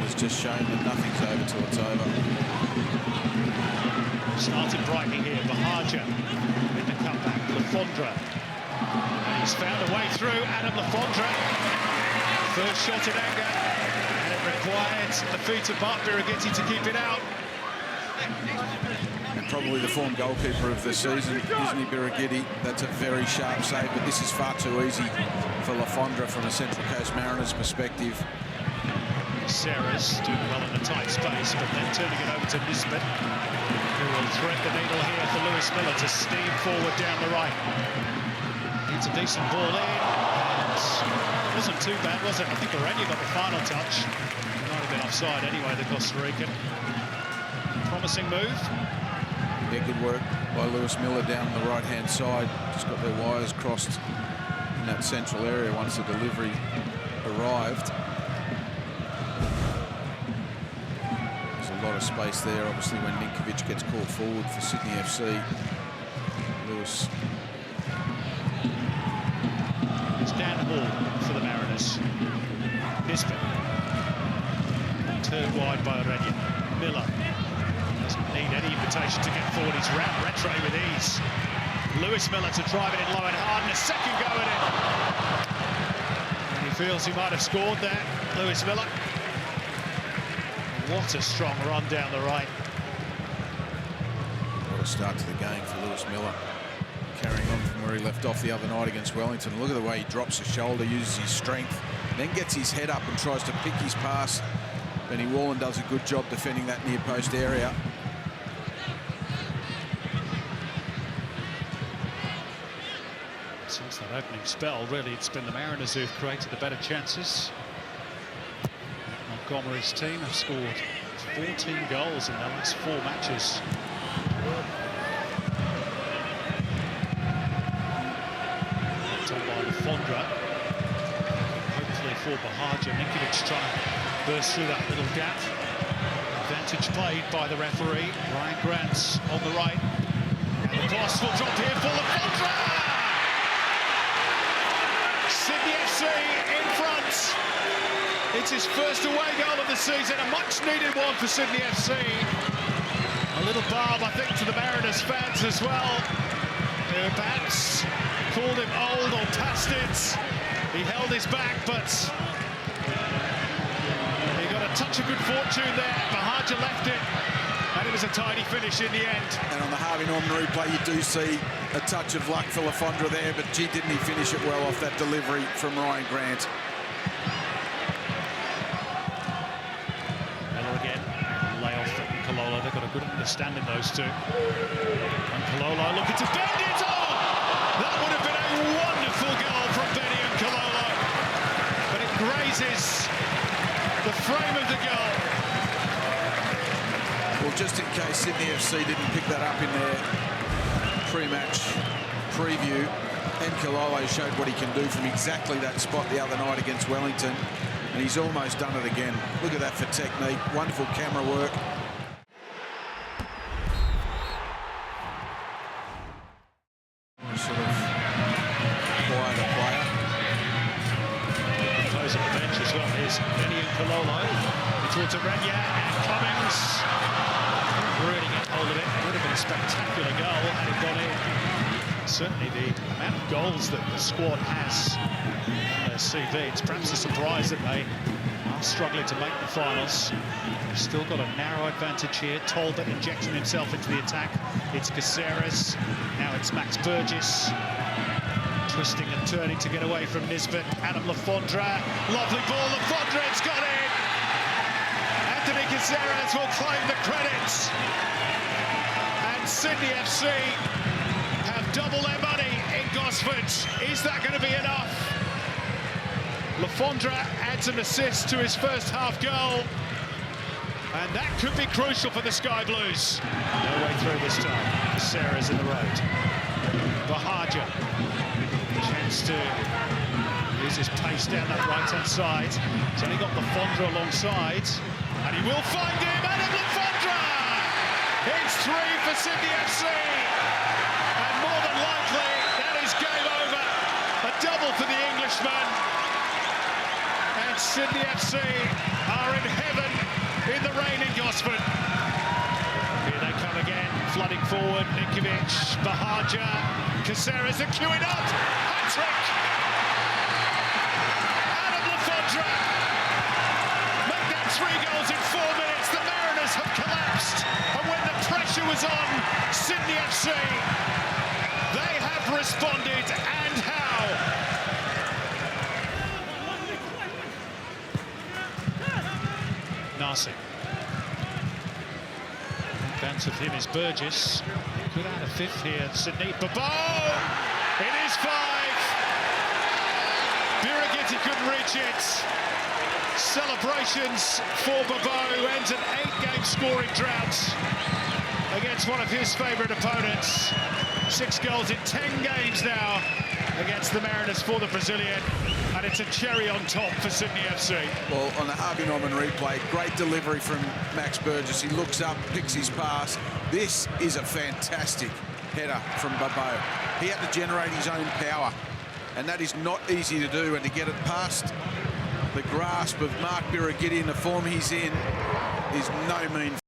has just shown that nothing's over till it's over. Started brightly here, Bahaja in the comeback, Lafondra. And he's found a way through, Adam Lafondra. First shot in anger, and it required the feet of Mark Birighitti to keep it out. And probably the form goalkeeper of the season, isn't he, Birighitti? That's a very sharp save, but this is far too easy for Lafondra from a Central Coast Mariners perspective. Sarah's doing well in a tight space, but then turning it over to Nisbet, who will thread the needle here for Lewis Miller to steam forward down the right. It's a decent ball in, and it wasn't too bad, was it? I think Orania got the final touch. Might have been offside anyway, the Costa Rican. Promising move. Yeah, good work by Lewis Miller down the right-hand side. Just got their wires crossed in that central area once the delivery arrived. There's a lot of space there, obviously, when Ninkovic gets called forward for Sydney FC. Lewis. It's down the ball for the Mariners. Nisbet. Turned wide by Orania. Miller. Doesn't need any invitation to get forward. He's round Rattray with ease. Lewis Miller to drive it in low and hard, and a second go at it. And he feels he might have scored there, Lewis Miller. What a strong run down the right. What a start to the game for Lewis Miller. Carrying on from where he left off the other night against Wellington. Look at the way he drops his shoulder, uses his strength, then gets his head up and tries to pick his pass. Benny Wallen does a good job defending that near post area. Since that opening spell, really, it's been the Mariners who've created the better chances. Montgomery's team have scored 14 goals in their last 4 matches. Done by Lafondra. Hopefully for Bahaja. Ninkovic trying to burst through that little gap. Advantage played by the referee. Ryan Grant's on the right. And the cross will drop here for Lafondra! Sydney FC in front. It's his first away goal of the season, a much-needed one for Sydney FC. A little balm, I think, to the Mariners fans as well, who perhaps called him old or past it. He held his back, but he got a touch of good fortune there. Bahaja left it, and it was a tidy finish in the end. And on the Harvey Norman replay, you do see a touch of luck for Lafondra there, but gee, didn't he finish it well off that delivery from Ryan Grant. Miller again, layoff from Kolola. They've got a good understanding, those two. And Kolola looking to bend it. Oh! That would have been a wonderful goal from Benny and Kolola. But it grazes the frame of the goal. Well, just in case Sydney FC didn't pick that up in their pre-match preview, and Kalolo showed what he can do from exactly that spot the other night against Wellington, and he's almost done it again. Look at that for technique, wonderful camera work. Sort of quieter player. Close on the bench as well. Here's Benny and Kalolo. Towards Orania and Cummings. Really get hold of it. It would have been a spectacular goal had it gone in. Certainly the amount of goals that the squad has on their CV, it's perhaps a surprise that they are struggling to make the finals. They've still got a narrow advantage here. Talbot injecting himself into the attack. It's Caceres. Now it's Max Burgess. Twisting and turning to get away from Nisbet. Adam Lafondra. Lovely ball. Lafondra, it's got in. Anthony Caceres will claim the credits. And Sydney FC have double their money in Gosford. Is that going to be enough? Lafondra adds an assist to his first half goal. And that could be crucial for the Sky Blues. No way through this time. Caceres in the road. Bahaja. Chance to use his pace down that right-hand side. He's only got Lafondra alongside. And he will find him, Adam Lafondra! It's 3 for Sydney FC. And more than likely, that is game over. A double for the Englishman. And against Sydney FC are in heaven in the rain in Gosford. Here they come again, flooding forward. Ninkovic, Bahaja, Caceres are queuing up. Hat-trick! Adam Lafondra make that 3 goals in 4 minutes. The Mariners have collapsed, and when the pressure was on Sydney FC, they have responded, and how? Narcy. Advance of him is Burgess. Could add a 5th here. Sydney. Babo! It is 5. Birighitti couldn't reach it. Celebrations for Babo, who ends an 8-game scoring drought against one of his favourite opponents. 6 goals in 10 games now against the Mariners for the Brazilian, and it's a cherry on top for Sydney FC. Well, on the Harvey Norman replay, great delivery from Max Burgess. He looks up, picks his pass. This is a fantastic header from Babo. He had to generate his own power, and that is not easy to do, and to get it past the grasp of Mark Birighitti in the form he's in is no mean